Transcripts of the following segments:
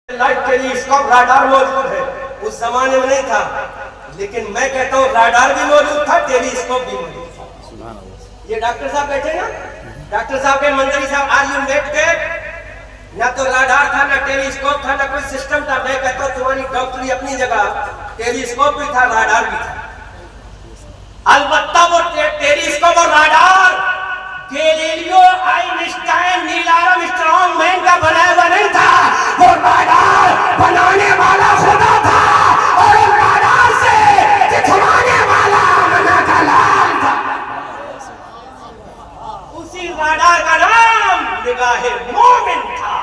Light telescope radar मौजूद है, उस जमाने में नहीं था, लेकिन मैं कहता हूँ राडार भी मौजूद था, टेलीस्कोप भी मौजूद था। ये डॉक्टर साहब बैठे ना, डॉक्टर साहब के मंत्री साहब आज यूं बैठ के, ना तो राडार था, ना टेलीस्कोप था, ना कोई सिस्टम था। मैं कहता हूँ तुम्हारी डॉक्टरी अपनी जगह, टेलीस्कोप भी था, राडार भी था। अलबत्ता वो टेलीस्कोप और radar Galileo, Einstein, Neil Armstrong man का बनाया हुआ नहीं था। वो राडार बनाने वाला खुदा था और राडार से दिखवाने वाला मना का लाल था। उसी राडार का नाम निगाहे मोमिन था,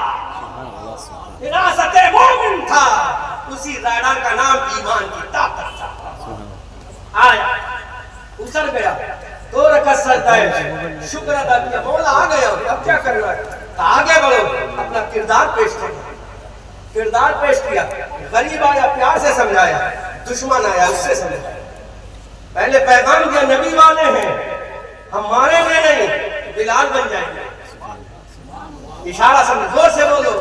विरासते मोमिन था। उसी राडार का नाम ईमान की ताकत था। आया, उतर गया, 2 रकात सजदा है, शुक्र अदा किया, मौला आ गया, अब क्या करना है? आगे बढ़ो, अपना किरदार पेश करो। किरदार पेश किया, गरीब आया, प्यार से समझाया, दुश्मन आया, उससे समझाया। पहले पैगाम दिया, नबी वाले हैं, हम मारेंगे नहीं, बिलाल बन जाएंगे। इशारा समझ, जोर से बोलो,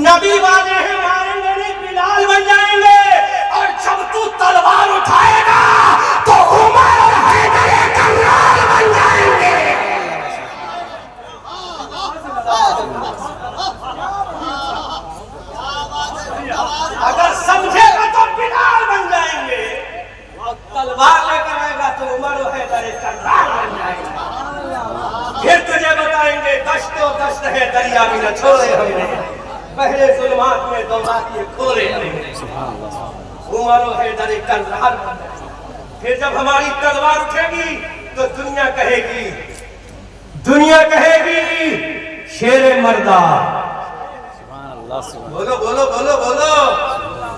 नबी वाले हैं, मारेंगे नहीं, बिलाल बन जाएंगे। और जब तू तलवार उठाएगा तो उमर और हैदर कर्रार बन जाएंगे। अगर समझेगा तो बिलाल बन जाएंगे, और तलवार लेकर आएगा तो उमर और हैदर कर्रार बन जाएंगे। फिर तुझे बताएंगे, दश्तो दश्त है, दरिया भी न छोड़े हमने, पहले जुल्मात में दौलत ये खोले हमने, उमर और हैदर कर्रार बन जाएंगे। फिर जब हमारी तलवार उठेगी तो दुनिया कहेगी शेरे मर्दा। बोलो बोलो बोलो बोलो,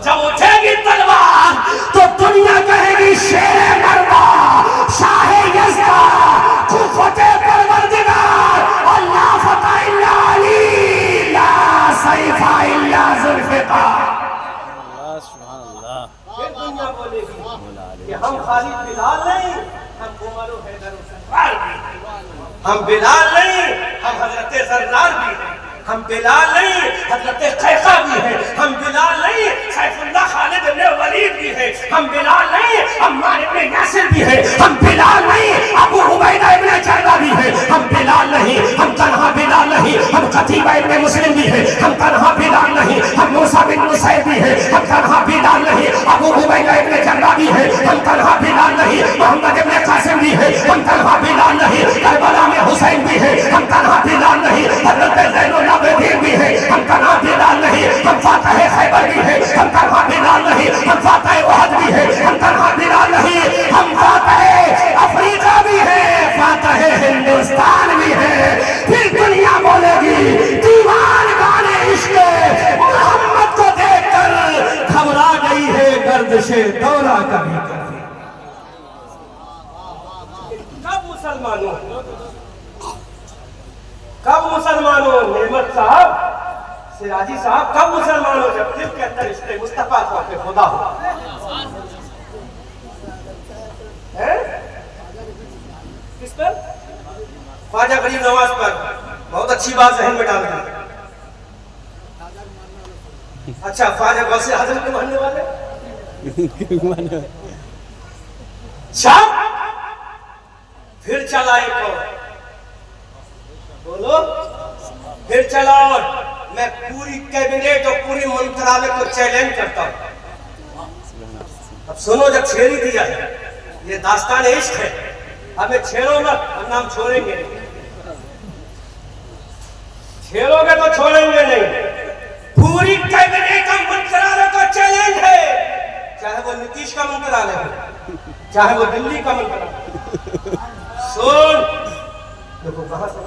जब उठेगी तलवार तो दुनिया कहेगी शेरे मर्दा, शाहे यज़्दा, कुव्वते परवरदिगार, और ला फता इल्ला अली, ला सैफा इल्ला ज़ुल्फ़िकार। फिर दुनिया बोलेगी कि हम खाली बिलाल नहीं, हम उमर और हैदर कर्रार भी हैं। हम बिलाल नहीं, हम हजरत ज़र्रार भी हैं। हम बिलाल नहीं, हजरत कैसा भी हैं। हम बिलाल नहीं, सैफुल्लाह खालिद इब्न वलीद भी हैं। हम बिलाल नहीं, अम्मार इब्न यासिर भी हैं। हम बिलाल नहीं, अबू उबैदा इब्न जर्राह भी हैं। हम बिलाल नहीं, हम तन्हा बिलाल नहीं, हम कतीबा इब्न मुस्लिम भी हैं। हम तन्हा बिलाल नहीं, हम मूसा बिन नुसैर भी हैं। हम तन्हा बिलाल नहीं, अबू उबैदा इब्न जर्राह भी हैं। हम तन्हा बिलाल नहीं, मोहम्मद इब्न कासिम भी हैं। हम तन्हा बिलाल नहीं, करबला में हुसैन भी हैं। हम तन्हा बिलाल नहीं, हजरत ज़ैनुल आबिदीन भी हैं। हम तन्हा बिलाल नहीं, हम फातह खैबर भी हैं। हम तन्हा बिलाल नहीं, हम फातह उहद भी हैं। हम तन्हा बिलाल नहीं, हम फातह अफ्रीका भी हैं, फातह हिंदुस्तान भी हैं। फिर दुनिया बोलेगी, दीवान गाने इश्क़ मोहम्मद को देखकर घबरा गई है, गर्दिशे दौरा कभी कभी। कब मुसलमानों नेमत साहब, सिराजी साहब, कब मुसलमानों, जब दिल के अंदर इश्क़ मुस्तफा को खुदा हो। किस पर? ख्वाजा गरीब नवाज पर। बहुत अच्छी बात ज़हन में डाल दी। अच्छा, ख्वाजा गौसे आज़म के मानने वाले। फिर चला एक और, बोलो, फिर चला और मैं पूरी कैबिनेट और पूरी मंत्रालय को चैलेंज करता हूं। अब सुनो, जब छेड़ ही दिया है, ये दास्तान इश्क है, हमें छेड़ो मत, वरना हम छोड़ेंगे नहीं। छेड़ोगे तो छोड़ेंगे नहीं। पूरी कैबिनेट और मंत्रालय को चैलेंज है, चाहे वो नीतीश का मंत्रालय हो, चाहे वो दिल्ली का मंत्रालय। सुन, देखो कहां से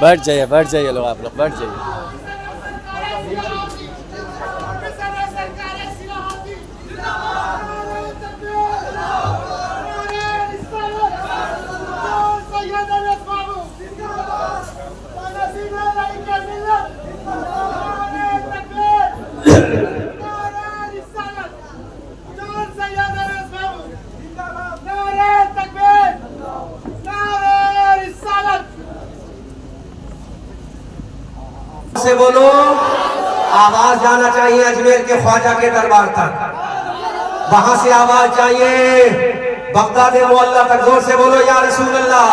बैठ जाइए लोग, आप लोग बैठ जाइए। से बोलो। आवाज जाना चाहिए अजमेर के ख्वाजा के दरबार तक, वहां से आवाज चाहिए बगदाद मोहल्ला तक। जोर से बोलो या रसूल अल्लाह।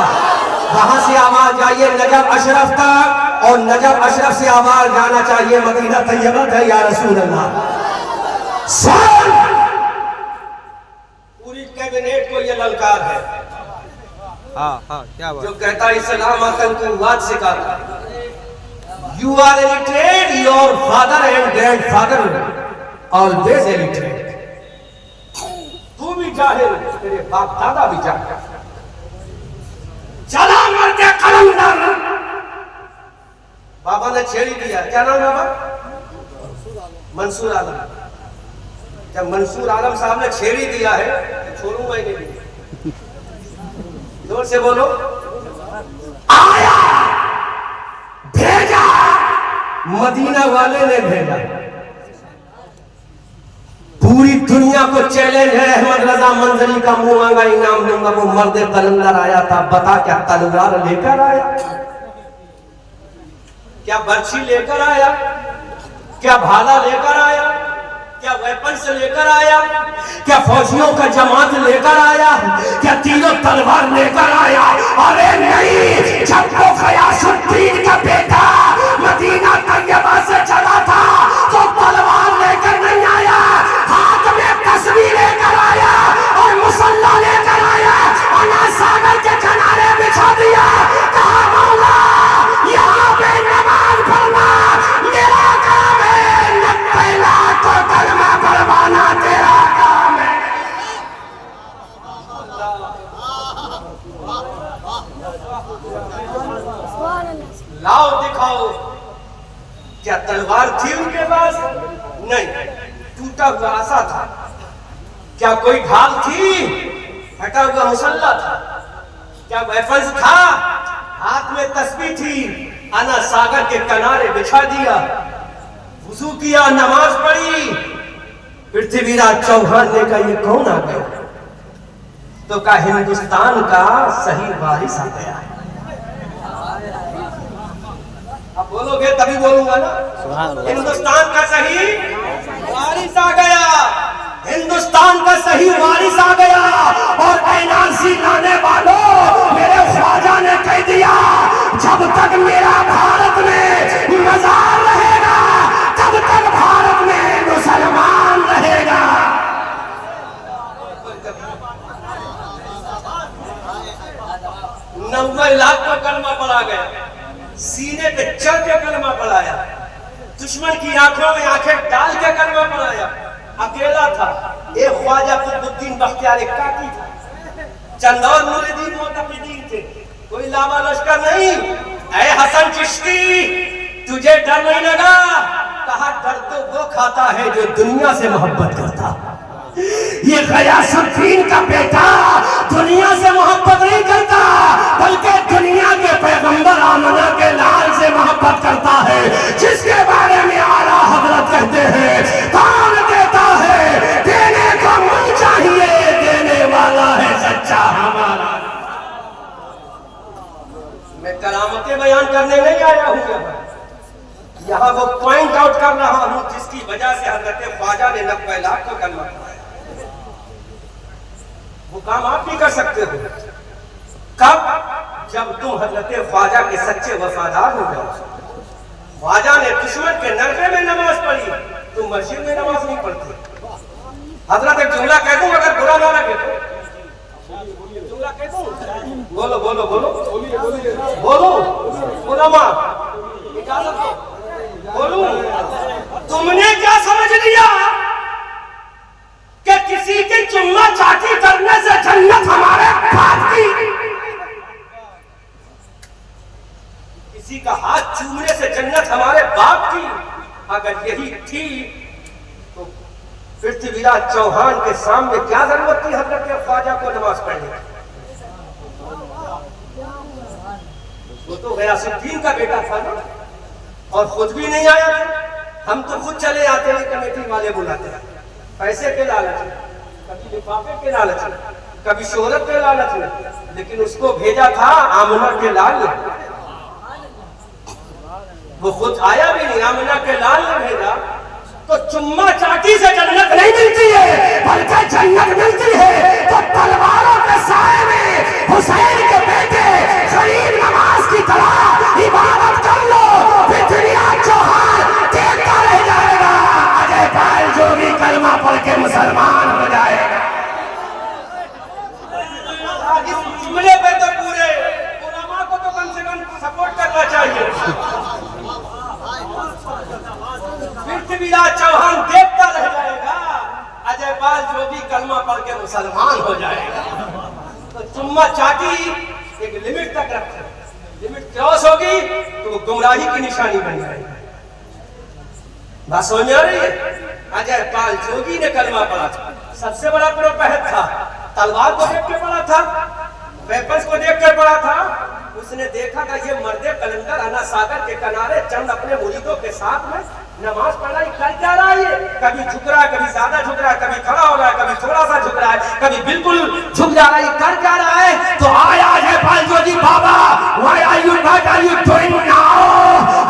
वहां से आवाज जाइए नजफ अशरफ तक, और नजफ अशरफ से आवाज जाना चाहिए मदीना तैयबा तक या रसूल अल्लाह। पूरी कैबिनेट को ये ललकार है। हाँ क्या बात। जो कहता है इस्लाम आतंकवाद सिखाता है। You are illiterate, your father and grandfather always illiterate. तू भी जाहिल, तेरे बाप दादा भी जाहिल। चला मरते कलंदर। बाबा ने छेड़ी दिया, क्या नाम बाबा? मंसूर आलम। जब मंसूर आलम साहब ने छेड़ी दिया है तो छोड़ूंगा ही नहीं। जोर से बोलो। आया भेजा, मदीना वाले ने भेजा। पूरी दुनिया को चैलेंज है, अहमद रजा मंजरी का मुंह मांगा इनाम दूंगा। वो मर्द कलंदर आया था, बता क्या तलवार लेकर आया, क्या बर्छी लेकर आया, क्या भाला लेकर आया, क्या वेपन्स लेकर आया, क्या फौजियों का जमात लेकर आया, क्या तीनों तलवार लेकर आया? अरे नहीं, जब वो गयासुद्दीन का बेटा मदीना तैयबा से चला था तो तलवार लेकर नहीं आया, हाथ में तस्वीर लेकर आया और मुसल्ला लेकर आया, अना सागर के किनारे बिछा दिया। कहा मौला यहाँ पे नमाज पढ़ना मेरा काम है, 90 लाख को कलमा पढ़वाना तेरा काम है। लाओ दिखाओ, क्या तलवार थी उनके पास? नहीं, टूटा हुआ आसा था। क्या कोई ढाल थी? फटा हुआ मुसल्ला था। क्या वेपन्स था? हाथ में तस्बीह थी, अना सागर के किनारे बिछा दिया, वुजू किया, नमाज पढ़ी। पृथ्वीराज चौहान ने कहा ये कौन आ गया? तो कहा हिंदुस्तान का सही वारिस आ गया है। अब बोलोगे तभी बोलूंगा ना। हिंदुस्तान का सही वारिस आ गया, हिंदुस्तान का सही वारिस आ गया। और एनआरसी लाने वालों, मेरे ख्वाजा ने कह दिया जब तक मेरा भारत में मजार रहेगा तब तक भारत में मुसलमान रहेगा। 90 लाख का कलमा पड़ा गया, सीने पे चढ़ के कलमा पढ़ाया, दुश्मन की आंखों में आंखें डाल के कलमा पढ़ाया। अकेला था, एक ख्वाजा कुतुबुद्दीन बख्तियार काकी था, चंद और मुरीदीन मोतकीदीन थे, कोई लावा लश्कर नहीं। ऐ हसन चिश्ती, तुझे डर नहीं लगा? कहा डर तो वो खाता है जो दुनिया से मोहब्बत करता। ये गयासुद्दीन का बेटा दुनिया से मोहब्बत नहीं करता, बल्कि दुनिया के पैगंबर आमना के लाल से मोहब्बत करता है, जिसके बारे में आला हजरत कहते हैं कौन देता है देने को मन चाहिए, देने वाला है सच्चा हमारा। मैं करामतें बयान करने नहीं आया हूँ यहाँ वो पॉइंट आउट कर रहा हूँ जिसकी वजह से हजरत ख्वाजा ने 90 लाख को कलमा पढ़ाया। वो काम आप भी कर सकते हो। कब? जब तुम हजरत ख्वाजा के सच्चे वफादार हो जाओ। ख्वाजा ने दुश्मन के नरके में नमाज पढ़ी, तुम मस्जिद में नमाज नहीं पढ़ते। हजरत एक जुमला कह दूं, अगर बुरा ना लगे तो जुमला कह दूं? बोलो बोलो बोलो बोलो, उलमा इजाजत दो, बोलूं? तुमने क्या समझ लिया कि किसी की चुम्मा चाटी करने से जन्नत हमारे बाप की? किसी का हाथ चूमने से जन्नत हमारे बाप की? अगर यही थी तो पृथ्वीराज चौहान के सामने क्या जरूरत थी हजरत ख्वाजा को नमाज पढ़ने की? वो तो गयासुद्दीन का बेटा था ना, और खुद भी नहीं आया था। हम तो खुद चले आते हैं, कमेटी वाले बुलाते हैं, पैसे के लालच में, कभी लिफाफे के लालच में, कभी शोहरत के लालच में, लेकिन उसको भेजा था आमना के लाल ने। वो खुद आया भी नहीं, आमना के लाल ने भेजा। तो चुम्मा चाटी से जन्नत नहीं मिलती है, बल्कि जन्नत मिलती है तो तलवारों के साए में हुसैन के बेटे गरीब नवाज की तरह इबादत कर लो, पृथ्वीराज चौहान देखता रह जाएगा, अजय पाल जोगी कलमा पढ़ के मुसलमान हो जाएगा। इस जुमले पे तो पूरे उलमा को तो कम से कम सपोर्ट करना चाहिए। पृथ्वीराज चौहान देखता रह जाएगा, अजय पाल जोगी कलमा पढ़ के मुसलमान हो जाएगा। तो चुम्मा चाटी एक लिमिट तक रखे, लिमिट क्रॉस होगी तो वो गुमराही की निशानी बन जाएगी। बात समझ में आ रही है? अजय पाल जोगी ने कलमा पढ़ा था, सबसे बड़ा प्रोपहत था, तलवार को देख के पढ़ा था, वेपन्स को देख कर पढ़ा था। उसने देखा कि ये मर्दे कलंदर अना सागर के किनारे चंद अपने मुरीदों के साथ में नमाज पढ़ाई कर क्या रहा है, कभी झुक रहा है, कभी ज्यादा झुक रहा है, कभी खड़ा हो रहा है, कभी थोड़ा सा झुक रहा है, कभी बिल्कुल झुक जा रहा है, कर क्या रहा है। तो आया है Pal Jogi Baba, why are you not are you doing now,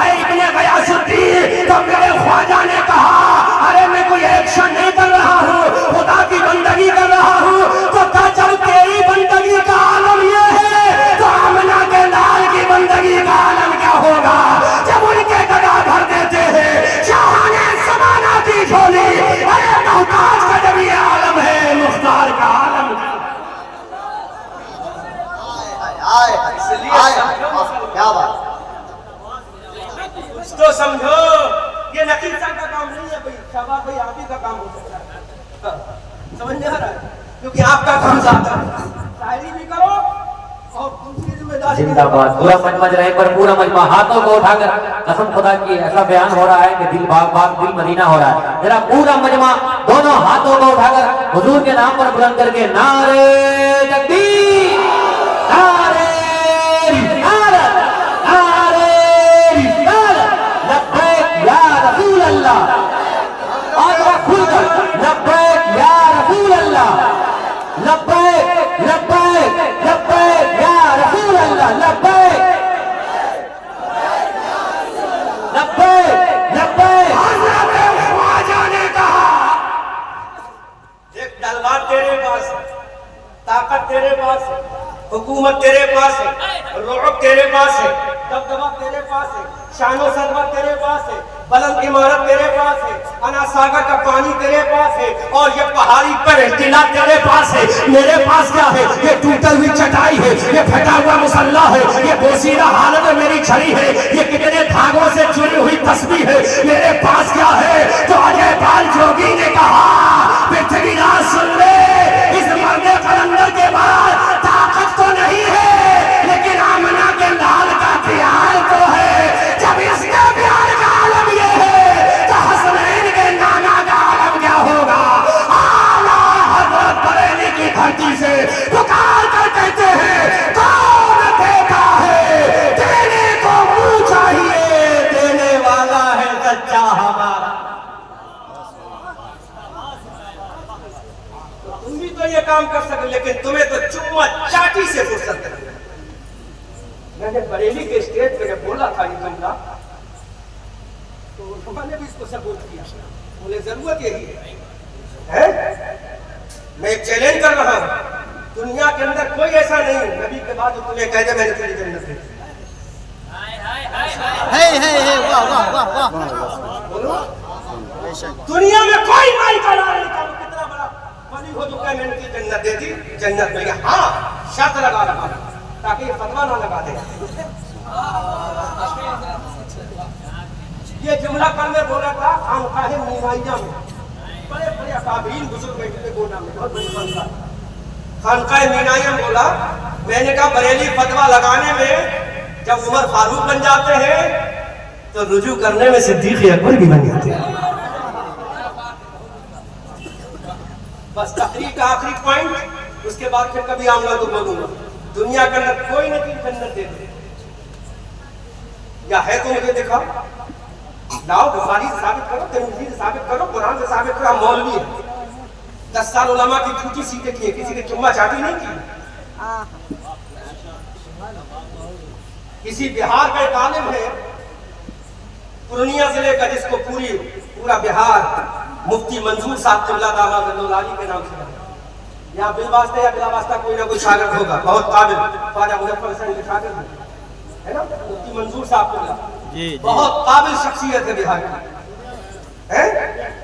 है इब्ने गयासुद्दीन। तो मेरे ख्वाजा ने कहा, अरे मैं कोई एक्शन नहीं कर रहा हूँ, खुदा की बंदगी कर रहा हूँ। तो क्या जब तेरी बंदगी का आलम ये है, तो आमना के लाल की बंदगी का आलम क्या होगा, जब उनके गदा भर देते हैं शाहाने ज़माना की झोली। अरे मोहताज का जब ये आलम है, मुख्तार का आलम क्या बात, कुछ तो समझो, ये नकीब साहब का काम नहीं है भाई, शबाब भाई आप ही का काम हो सकता है। समझ में आ रहा है? क्योंकि आपका काम ज्यादा है, शायरी भी करो और दूसरी जिम्मेदारी। जिंदाबाद। पूरा मजमा जो है पर पूरा मजमा हाथों को उठाकर कसम खुदा की ऐसा बयान हो रहा है कि दिल बाग बाग दिल मदीना हो रहा है। जरा पूरा मजमा दोनों हाथों को उठाकर हुजूर के नाम पर बुलंद करके नारे तकबीर, नारे रिसालत, नारे रिसालत, लब्बैक या रसूल अल्लाह, और खुलकर लब्बैक या रसूल अल्लाह, लब्बैक लब्बैक लब्बैक या रसूल अल्लाह, लब्बैक लब्बैक लब्बैक। हज़रत ख्वाजा ने कहा, देख तलवार तेरे पास है, ताकत तेरे पास है, हुकूमत तेरे पास है, रुअब तेरे पास है, दबदबा तेरे पास है, शानो सरवत तेरे पास है, बुलंद इमारत तेरे पास है, अना सागर का पानी तेरे पास है, और ये पहाड़ी पर किला तेरे पास है। मेरे पास क्या है? ये टूटी हुई चटाई है, ये फटा हुआ मुसल्ला है, ये बोसीदा हालत में मेरी छड़ी है, ये कितने धागों से जुड़ी हुई तस्बीह है। मेरे पास क्या है? तो अजय पाल जोगी ने कहा, पृथ्वीराज सुन ले, इस मर्दे कलंदर के बाद ताकत तो नहीं है, लेकिन आमना के लाल का प्यार तो है। जब इसके प्यार का आलम ये है, तो हसनैन के नाना का आलम क्या होगा। आला हज़रत बरेली की धरती से पुकार कर कहते हैं, कौन देता है, देने को मुंह चाहिए, देने वाला है सच्चा हमारा। तुम भी तो ये काम कर सकते, लेकिन तुम्हें तो चुम्मा चाटी से फुर्सत नहीं। मैंने बरेली के स्टेज पे जब बोला था ये जुमला, तो उन्होंने भी इसको सपोर्ट किया, बोले जरूरत यही है। मैं चैलेंज कर रहा हूं, दुनिया के अंदर कोई ऐसा नहीं है नबी के बाद जो तुम्हें कह दे मैंने तेरी जन्नत दी। वाह वाह वाह वाह। बोलो, दुनिया में कोई माई का नाम नहीं था, कितना बड़ा वली हो चुका है, मैंने तेरी जन्नत दे दी, जन्नत मिल गया। हाँ, शर्त लगा रखा ताकि ये फतवा ना लगा दे। ये जुमला कल में बोला था खानकाह मीनाइया में, बड़े बड़े अकाबरीन बुजुर्ग बैठे थे गोना में, बहुत बड़ी खानकाह मीनाइया में बोला। मैंने कहा बरेली फतवा लगाने में जब उमर फारूक बन जाते हैं, तो रुजू करने में सिद्दीक अकबर भी बन जाते हैं। बस तकरीर का आखिरी पॉइंट, उसके बाद फिर कभी आऊंगा तो बोलूंगा। दुनिया के अंदर कोई न कोई जन्नत दे दे, या है तो मुझे दिखा, लाओ, बुखारी से साबित करो, तिरमिज़ी से साबित करो, कुरान से साबित करो। मौलवी है, 10 साल उलमा की झूठी सीटें की है, किसी की चुम्मा चाटी नहीं की। किसी बिहार का एक आलिम है, जिले का, जिसको पूरा बिहार मुफ्ती मंजूर साहब किबला दामाद अली के नाम से है। यहाँ बिलवास्ता या बिलावास्ता कोई ना कोई शागिर्द होगा, बहुत काबिल ख्वाजा मुजफ्फर हुसैन के शागिर्द है ना, मुफ्ती मंजूर साहब किबला, बहुत काबिल शख्सियत है बिहार की, है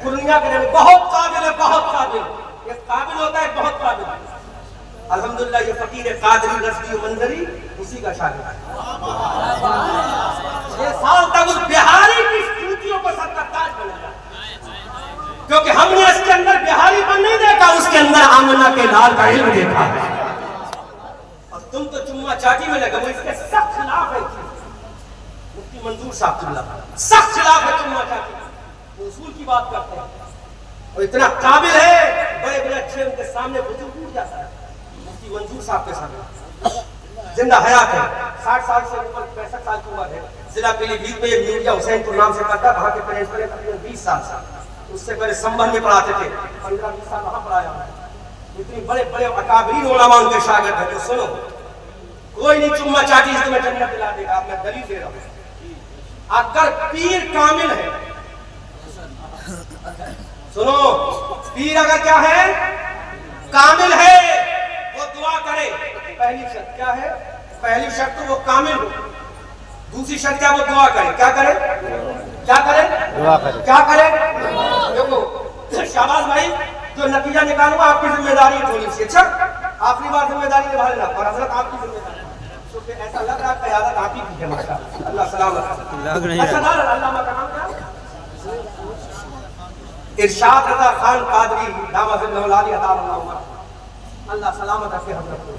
पूर्णिया के लिए बहुत काबिल है, बहुत काबिल। एक काबिल होता है बहुत काबिल। अल्हम्दुलिल्लाह ये फकीर कादरी रज़वी मंजरी उसी का शागिर्द है। 6 साल तक उस बिहारी की स्तुतियों को सर का ताज बनाया, क्योंकि हमने इसके अंदर बिहारी पर नहीं देखा, उसके अंदर आमना के लाल का इल्म देखा है। और तुम तो चुम्मा चाटी में लगे, वो इसके सख्त खिलाफ है। मुफ्ती मंजूर साहब किबला सख्त खिलाफ है चुम्मा चाटी, वो उसूल की बात करते हैं। और इतना काबिल है, बड़े बड़े अच्छे उनके सामने वजू टूट जाता है। मुफ्ती मंजूर साहब के सामने जिंदा हयात है, 60 साल से ऊपर 65 साल की उम्र है। जिला पीलीभीत में मीडिया हुसैनपुर नाम से पढ़ता, वहां के प्रिंसिपल तकरीबन 20 साल से, उससे पहले संबंध में पढ़ाते थे, 15-20 साल वहां पढ़ाया। इतनी बड़े बड़े अकाबरीन उलमा उनके शागिर्द हैं। तो सुनो, कोई नहीं चुम्मा चाटी से तुम्हें जन्नत दिला देगा। मैं दलील दे रहा हूं, अगर पीर कामिल है, सुनो, पीर अगर क्या है, कामिल है, वो दुआ करे। पहली शर्त क्या है? पहली शर्त तो वो कामिल हो। दूसरी शर्त क्या? वो दुआ करे। क्या करे? क्या करे? दुआ करे। क्या करे? देखो शाबाश भाई, जो नतीजा निकालूंगा आपकी जिम्मेदारी है थोड़ी सी। अच्छा, आखिरी बार जिम्मेदारी निभा लेना, और हजरत आपकी जिम्मेदारी। तो ऐसा लग रहा है क़यादत आप ही की है माशाअल्लाह। अल्लाह सलामत रखे। अच्छा अल्लामा का नाम क्या? इरशाद रज़ा खान कादरी दामद अली अल्लाह सलामत रखे हजरत को।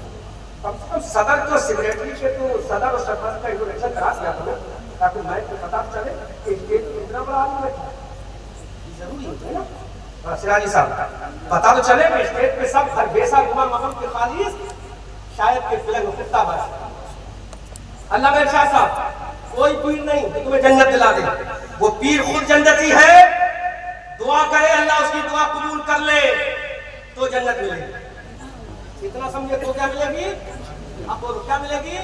कम से कम सदर तो सेक्रेटरी से तो सदर और सरपंच का इंट्रोडक्शन करा दिया था, ताकि मैं को पता चले कि स्टेट कितना बड़ा आदमी बैठा है। जरूरी है ना सिराजी साहब, पता तो चले कि स्टेट पे सब हरबेसा गुमा मकम के खालिस शायद के फिल्म कुत्ता बस। अल्लाह मेरे शाह साहब, कोई पीर नहीं कि तुम्हें जन्नत दिला दे, वो पीर खुद जन्नती है। दुआ करे, अल्लाह उसकी दुआ कबूल कर ले तो जन्नत मिलेगी। इतना समझे तो क्या मिलेगी? आपको क्या मिलेगी?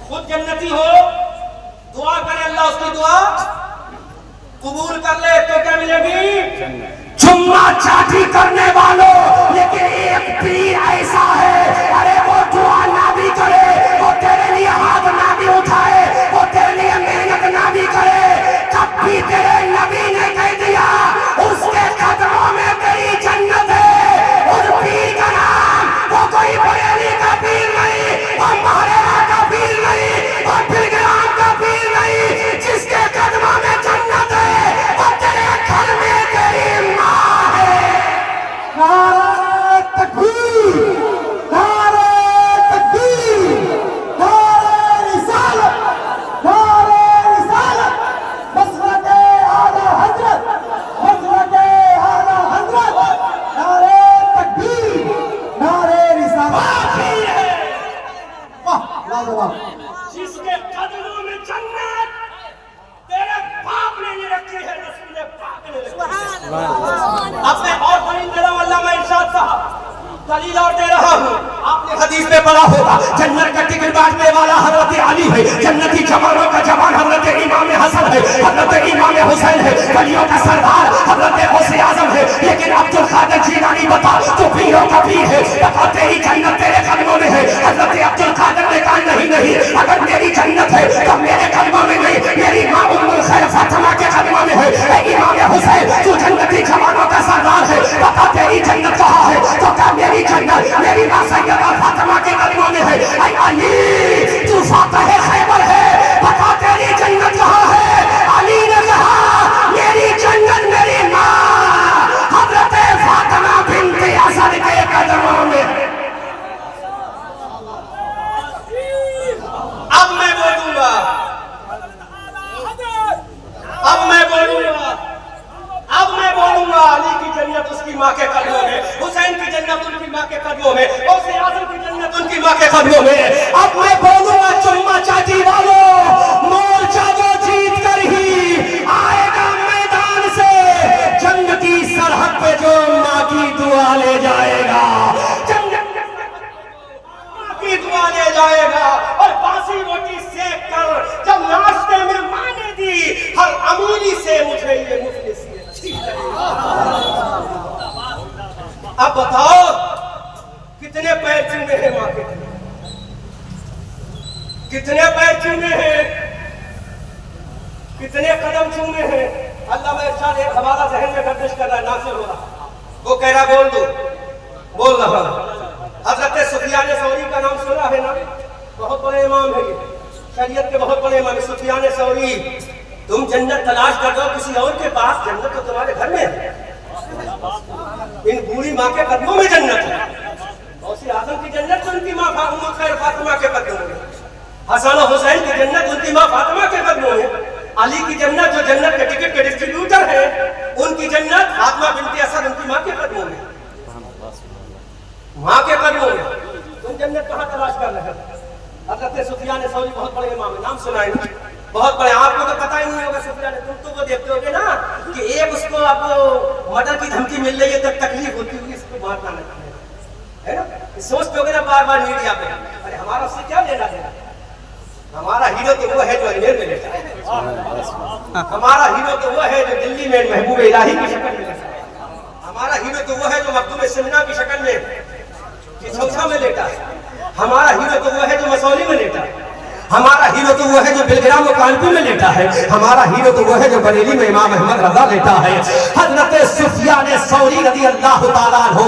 खुद जन्नती हो, दुआ करे, अल्लाह उसकी दुआ कबूल कर ले तो क्या मिलेगी? चुम्मा चाटी करने वालों, लेकिन एक पीर ऐसा है, अरे वो दुआ ना भी करे, वो तेरे लिए हाथ ना भी उठाए, वो तेरे लिए मेहनत ना भी करे, तब भी तेरे नबी ने कह दिया उसके कदमों में तेरी जन्नत है। उस पीर का नाम वो कोई बरेली का पीर नहीं, वो महरेरा का पीर नहीं, वो बिलग्राम का पीर नहीं, जिसके कदमों में जन्नत है वो तेरे घर में तेरी माँ है। नारे तकबीर, नारे तकबीर, नारे रिसालत, नारे रिसालत, मसलके आला हजरत, मसलके आला हजरत, नारे तकबीर, नारे रिसालत। वाह लाजवाब। जिसके कदमों में जन्नत तेरे बाप ने नहीं रखी है, रसूल पाक ने रखी है। अपने और दलील दे रहा हूं, अल्लामा इरशाद साहब दलील और दे रहा हूं। आपने हदीस में पढ़ा होगा, जन्नत का टिकट बांटने वाला हजरत अली है, जन्नती जवानों का जवान हजरत इमाम हसन है, हजरत इमाम हुसैन है, वलियों का सरदार हजरत गौसे आजम है। लेकिन अब्दुल कादिर जीलानी बता, तो पीरों का पीर है, बता तेरी जन्नत तेरे कदमों में है। हजरत अब्दुल कादिर ने कहा नहीं नहीं, अगर मेरी जन्नत है तो मेरे कदमों में नहीं, मेरी माँ उम्मुल खैर फातिमा के कदमों में है। इमाम हुसैन तू जन्नती जवानों का सरदार है, बता तेरी जन्नत कहाँ है? तो क्या मेरी जन्नत मेरी माँ सैयदा फातिमा के कदमों में है। ऐ अली तू फातिह खैबर है, बता तेरी जन्नत कहाँ है? अली ने कहा मेरी जन्नत मेरी माँ हजरत फातिमा बिन्ते असद के कदमों में। अब मैं बोलूंगा, अब मैं बोलूंगा, अब मैं बोलूंगा। अली की जन्नत उसकी माँ के कदमों में, हुसैन की जन्नत उनकी माँ के कदमों में, गौसे आज़म की जन्नत उनकी माँ के कदमों में। अब मैं बोलूंगा चुम्मा चाटी वालों, मोर्चा वो जीत कर ही आएगा मैदान से, जंग की सरहद पे जो माँ की दुआ ले जाएगा, माँ की दुआ ले जाएगा। और बासी रोटी सेक कर जब नाश्ते में माँ ने दी, हर अमीरी से चूमे हैं, कितने कदम चूमे हैं। अल्लाह में इरशाद एक हवाला जहन में गर्दिश कर रहा है, नासिल हो रहा, वो कह रहा बोल दो, बोल रहा। हजरत सुफियान सौरी का नाम सुना है ना, बहुत बड़े इमाम है ये, शरीयत के बहुत बड़े इमाम सुफियान सौरी। तुम जन्नत तलाश कर दो किसी और के पास, जन्नत तो तुम्हारे घर में है। इन बूढ़ी माँ के कदमों में जन्नत है। गौसे आजम की जन्नत तो उनकी माँ खैर फातिमा के कदमों में, हसन और हुसैन की जन्नत उनकी माँ फातिमा के कदमों में, अली की जन्नत जो जन्नत के टिकट के डिस्ट्रीब्यूटर है उनकी जन्नत फातिमा बिनते असद उनकी माँ के कदमों में, माँ के कदमों में। तुम जन्नत कहाँ तलाश कर रहे हो? हजरत सुफियान सौरी बहुत बड़े इमाम है, नाम सुना है, बहुत बड़े। आपको तो पता ही नहीं होगा सुफियान, तुम तो वो देखते होगे ना कि एक उसको आपको मर्डर की धमकी मिल रही है तो तकलीफ होती होगी इसको मारना नहीं है ना, सोचते होगे ना बार बार मीडिया पे, अरे हमारा उससे क्या लेना देना, हमारा हीरो तो वो है जो अजमेर में लेता है, हमारा हीरो तो वो है जो दिल्ली में महबूब इलाही की शक्ल में लेता है, हमारा हीरो तो वो है जो मखदूम सिमना की शक्ल में चौथा में लेटा है, हमारा हीरो तो वो है जो मसौली में लेटा है, हमारा हीरो तो वो है जो बिलग्राम और कानपुर में लेटा है, हमारा हीरो तो वो है जो बरेली में इमाम अहमद रजा लेटा है। हजरत सुफियान सौरी रज़ी अल्लाह ताला अन्हु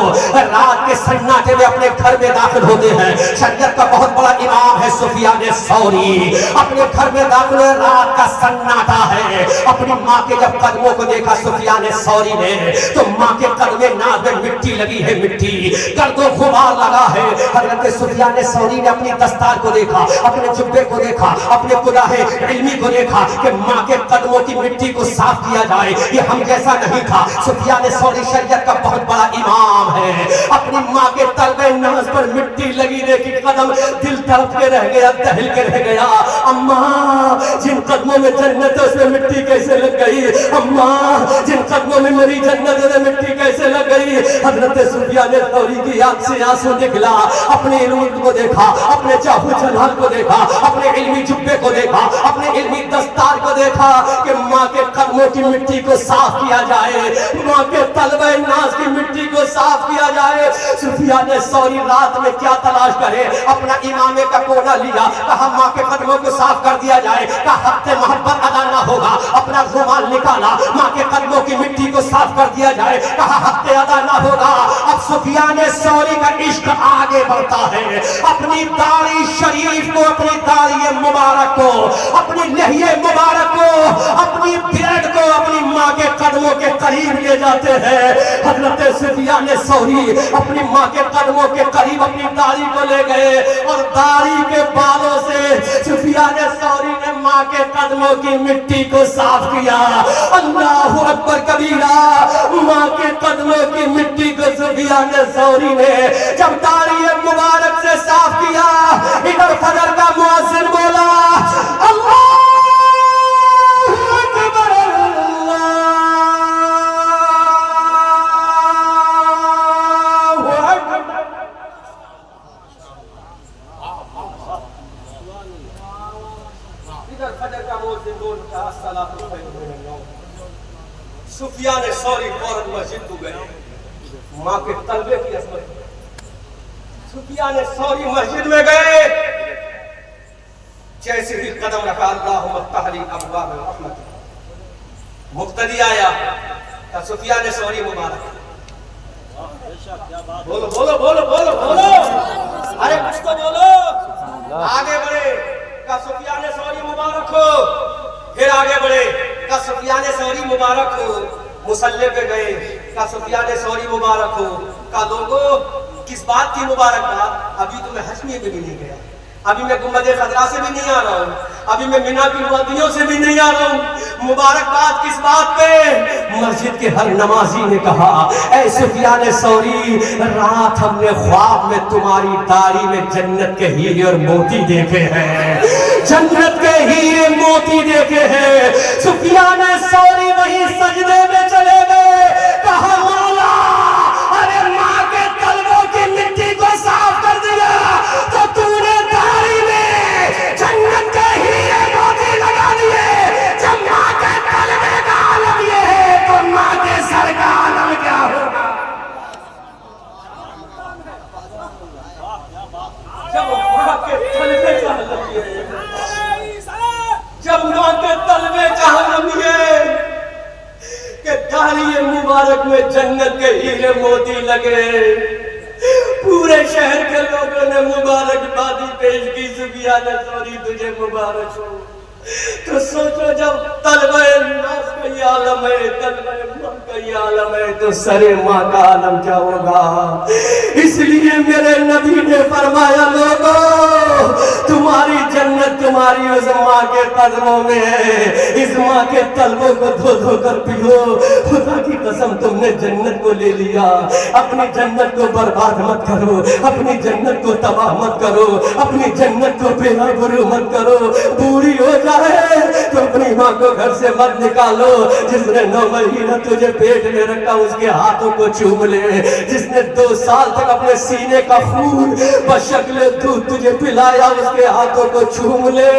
रात के सन्नाटे में अपने घर में दाखिल होते हैं। शरीयत का बहुत बड़ा इमाम है सुफियान सौरी, अपने घर में दाखिल, रात का सन्नाटा है। अपनी माँ के जब कदमों को देखा सुफियान सौरी ने, तो माँ के कदमे नाक में मिट्टी लगी है, मिट्टी गर्दो खुमार लगा है। हजरत सुफियान सौरी ने अपनी दस्तार को देखा, अपने जुब्बे को देखा, अपने कुराहे इल्मी को देखा कि माँ के कदमों की मिट्टी को साफ किया जाए, ये हम जैसा नहीं था। सुफियान सौरी शरीयत का बहुत बड़ा इमाम है, अपनी माँ के तलबे नाज पर मिट्टी लगी देखी, कदम दिल तड़प के रह गया, दहल के रह गया। अम्मा जिन कदमों में जन्नत है उसमें मिट्टी कैसे लग गई, अम्मा जिन कदमों में मेरी जन्नत है मिट्टी कैसे लग गई। हजरत सुफियान सौरी की आंख से आंसू निकला, अपने इल्म को देखा, अपने चाहू जलाल को देखा, अपने इल्मी जुब्बे को देखा, अपने इल्मी दस्तार को देखा कि माँ के कदमों की मिट्टी को साफ किया जाए, माँ के तलबे नाज की मिट्टी को साफ किया जाए। सुफियान सौरी रात में क्या तलाश करे, अपना इमामे का कोना लिया, कहा माँ के कदमों को साफ कर दिया जाए, कहा हक़्क़े मोहब्बत अदा ना होगा, अपना रुमाल निकाला, माँ के कदमों की मिट्टी को साफ कर दिया जाए, कहा हक़्क़े अदा ना होगा। अब सुफियान सौरी का इश्क आगे बढ़ता है, अपनी दाढ़ी शरीफ को, अपनी दाढ़ी मुबारक को, अपनी लहिए मुबारक को, अपनी बियर्ड को अपनी माँ के कदमों के करीब ले जाते हैं। हजरत सुफियान सौरी अपनी माँ के कदमों के करीब अपनी दाढ़ी को ले गए और दाढ़ी के बालों से सुफियान सौरी ने माँ के कदमों की मिट्टी को साफ किया। अल्लाहु अकबर कबीरा, माँ के कदमों की मिट्टी को सुफियान सौरी ने जब दाढ़ी मुबारक से साफ किया, इधर फजर का मुअज्जिन बोला अल्लाहु अकबर, अल्लाहु अकबर। इधर फजर का मुअज्जिन बोलता अस्सलातु खैरुम। सुफियान सौरी फौरन मस्जिद को गए, माँ के तलबे की अजमत। सुफियान सौरी मस्जिद में गए, जैसे ही कदम रखा अल्लाहुम्मा तहली अबवाब रहमत, मुक्तदी आया तब सुफियान सौरी मुबारक। बोलो बोलो बोलो बोलो बोलो, अरे कुछ तो बोलो। आगे बढ़े का सुफियान सौरी मुबारक हो, फिर आगे बढ़े का सुफियान सौरी मुबारक हो। मुसल्ले पे गए का सुफियान सौरी मुबारक हो। का लोगों किस बात की मुबारकबाद, अभी तो मैं हज में भी नहीं गया, अभी मैं गुंबद खजरा से भी नहीं आ रहा हूँ, अभी मैं मिना की वादियों से भी नहीं आ रहा हूँ। मुबारकबाद किस बात पे? मस्जिद के हर नमाजी ने कहा ऐ सुफियान सौरी, रात हमने ख्वाब में तुम्हारी दाढ़ी में जन्नत के हीरे और मोती देखे हैं, जन्नत के हीरे मोती देखे हैं। सुफियान सौरी वही सजदे में चले गए, कहा मौला अरे माँ के तलवों की मिट्टी को साफ कर दिया तो तूने दाढ़ी में जन्नत के हीरे मोती लगा दिए, जब माँ के तलवे का आलम ये है तो माँ के सर का आलम क्या होगा? जब माँ के तलवे का आलम ये है मुबारक में जन्नत के हीरे मोती लगे। पूरे शहर के लोगों ने मुबारकबादी पेश की, सुफियान सौरी तुझे मुबारक हो। तो सोचो जब तलबे नास का ये आलम है, तलबे मां का ये आलम है, तो सरे मां का आलम क्या होगा। इसलिए मेरे नबी ने फरमाया, लोगों तुम्हारी जन्नत तुम्हारी उस मां के कदमों में है, इस मां के तलबों को धो धो कर पियो। खुदा की कसम तुमने जन्नत को ले लिया, अपनी जन्नत को बर्बाद मत करो, अपनी जन्नत को तबाह मत करो, अपनी जन्नत को बेहबरू मत करो। पूरी हो जाए तो अपनी माँ को घर से मत निकालो। जिसने 9 महीना तुझे पेट में रखा उसके हाथों को चूम ले। जिसने 2 साल तक अपने सीने का खून बशक्ल दूध तुझे पिलाया उसके हाथों को चूम ले।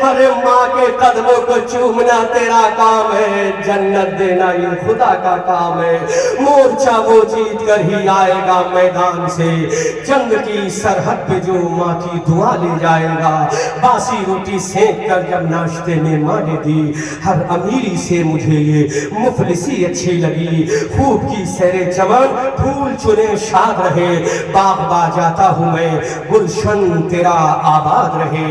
अरे माँ के कदमों को चूमना तेरा काम है, जन्नत देना ये खुदा का काम है। मोर्चा वो जीत कर ही आएगा मैदान से, जंग की सरहद पे जो माँ की दुआ ले जाएगा। बासी रोटी सेक कर जब नाश्ते में माँ ने दी, हर अमीरी से मुझे ये मुफलिसी अच्छी लगी। खूब की सैरे चमन फूल चुने शाद रहे, बाग बा जाता हूँ मैं गुलशन तेरा आबाद रहे।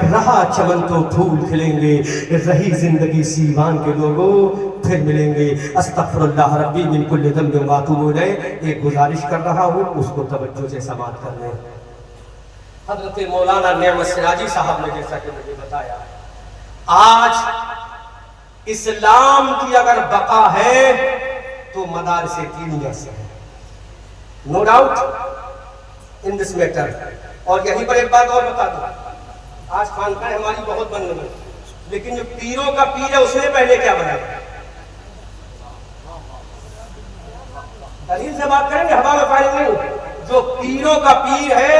रहा चमन तो फूल खिलेंगे, रही जिंदगी सीवान के लोगों फिर मिलेंगे। अस्तगफिरुल्लाह रब्बी मिन कुल्लि ज़ंबिन व अतूबु इलैह। एक गुजारिश कर रहा हूँ, उसको तवज्जो से समाअत कर लें। हज़रत मौलाना नेमत सिराजी साहब ने जैसा कि मुझे बताया, आज इस्लाम की अगर बका है तो मदारिस दीनिया से है, no doubt in this matter. और यहीं पर एक बात और बता दूं, आज खानकाह हमारी बहुत बन गई, लेकिन जो पीरों का पीर है उसने पहले क्या बनाया? दलील से बात करेंगे, हवा में पानी नहीं। जो पीरों का पीर है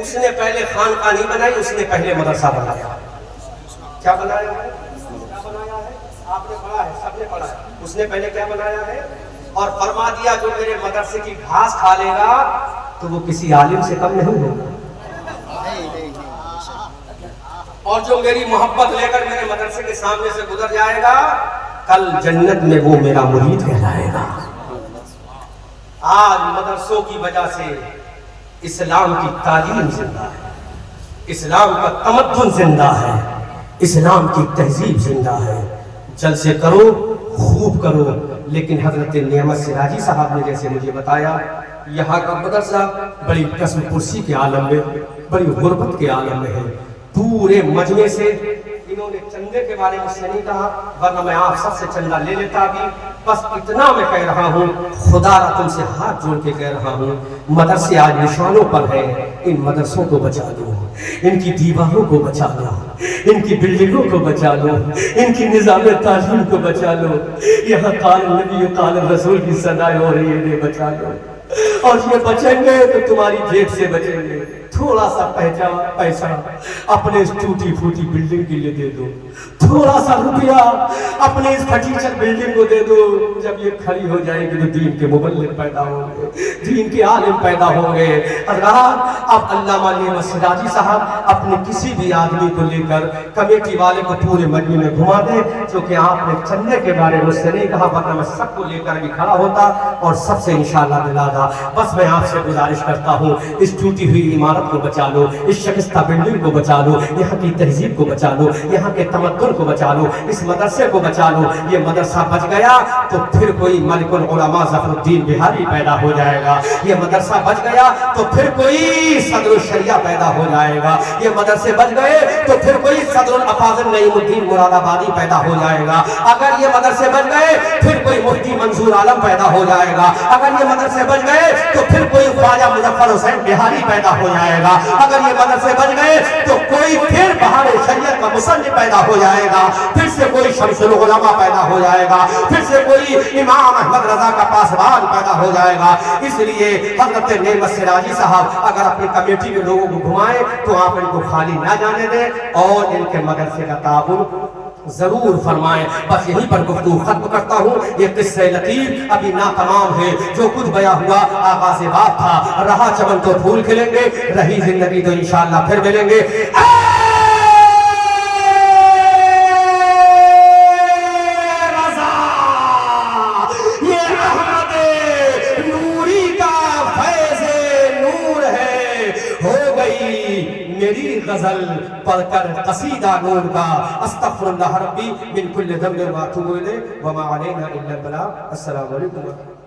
उसने पहले खानकाह नहीं बनाई, उसने पहले मदरसा बनाया। क्या बनाया है? क्या बनाया है? आपने पढ़ा है, सबने पढ़ा है। उसने पहले क्या बनाया है? और फरमा दिया जो मेरे मदरसे की घास खा लेगा तो वो किसी आलिम से कम नहीं होगा, और जो मेरी मोहब्बत लेकर मेरे मदरसे के सामने से गुजर जाएगा कल जन्नत में वो मेरा मुरीद कहलाएगा। आज मदरसों की वजह से इस्लाम की तालीम जिंदा है, इस्लाम का तमद्दुन जिंदा है, इस्लाम की तहजीब जिंदा है। जलसे करो, खूब करो, लेकिन हजरत नेमत सिराजी साहब ने जैसे मुझे बताया, यहाँ का मदरसा बड़ी कसम कुर्सी के आलम में, बड़ी गुर्बत के आलम में है। पूरे मजमे से इन्होंने चंदे के बारे में से नहीं कहा, वरना मैं आप सबसे चंदा ले लेता भी। बस इतना मैं कह रहा हूँ, खुदा तुमसे हाथ जोड़ के कह रहा हूँ, मदरसे आज निशानों पर है, इन मदरसों को बचा लो, इनकी दीवारों को बचा लो, इनकी बिल्डिंगों को बचा लो, इनकी निज़ाम तालीम को बचा लो। यहाँ काल नबी काल रसूल की सदाएं हो रही है, इन्हें बचा लो। और ये बचेंगे तो तुम्हारी जेब से बचेंगे। थोड़ा सा पैसा अपने इस टूटी फूटी बिल्डिंग के लिए दे दो, थोड़ा सा रुपया अपने इस फटीचर बिल्डिंग को दे दो। जब ये खड़ी हो जाएगी तो दीन के मुबल्लिग पैदा होंगे, दीन के आलिम पैदा होंगे। अब अल्लामा नेमत सिराजी साहब अपने किसी भी आदमी को लेकर कमेटी वाले को पूरे मजमे में घुमा दे, क्योंकि आपने चंदे के बारे में उससे नहीं कहा, वरना मैं सबको लेकर भी खड़ा होता और सबसे इंशाअल्लाह दिलाता। बस मैं आपसे गुजारिश करता हूँ, इस टूटी हुई इमारत को बचा लो, इस शिकस्ता बिल्डिंग को बचा लो, यहाँ की तहजीब को बचा लो, यहाँ के तमद्दुन को बचा लो, इस मदरसे को बचा लो। ये मदरसा बच गया तो फिर कोई मलिकुल उलमा ज़फरुद्दीन बिहारी पैदा हो जाएगा। ये मदरसा बच गया तो फिर कोई सदरुल शरिया पैदा हो जाएगा। ये मदरसे बच गए तो फिर कोई सदरुल अफाज़िल नईमुद्दीन मुरादाबादी पैदा हो जाएगा। अगर ये मदरसे बच गए फिर कोई मुफ्ती मंसूर आलम पैदा हो जाएगा। अगर ये मदरसे बच गए तो फिर कोई ख्वाजा मुजफ्फर हुसैन बिहारी पैदा हो जाएगा। अगर ये मदरसे बच गए तो कोई फिर बहार शरीयत का मुसन्निफ पैदा हो जाएगा, फिर से कोई शमसुल उलमा पैदा हो जाएगा, फिर से कोई इमाम अहमद रजा का पासवान पैदा हो जाएगा। इसलिए हज़रत नेमत सिराजी साहब अगर अपनी कमेटी के लोगों को घुमाएं तो आप इनको खाली ना जाने दें और इनके मदरसे का ताबुन जरूर फरमाएं। बस यहीं पर गुफ्तगू खत्म करता हूँ। ये किस्से लतीफ अभी ना तमाम है, जो कुछ बया हुआ आगाज़ बात था। रहा चमन तो फूल खिलेंगे, रही जिंदगी तो इंशाअल्लाह फिर मिलेंगे। ये अहमद मेरी गजल पढ़कर कसीदा नूर का अस्तगफिरुल्लाह रब्बी मिन कुल्लि ज़ंबिन व अतूबु इलैहि व मा अलैना इल्ला अल बलाग। अस्सलामु अलैकुम।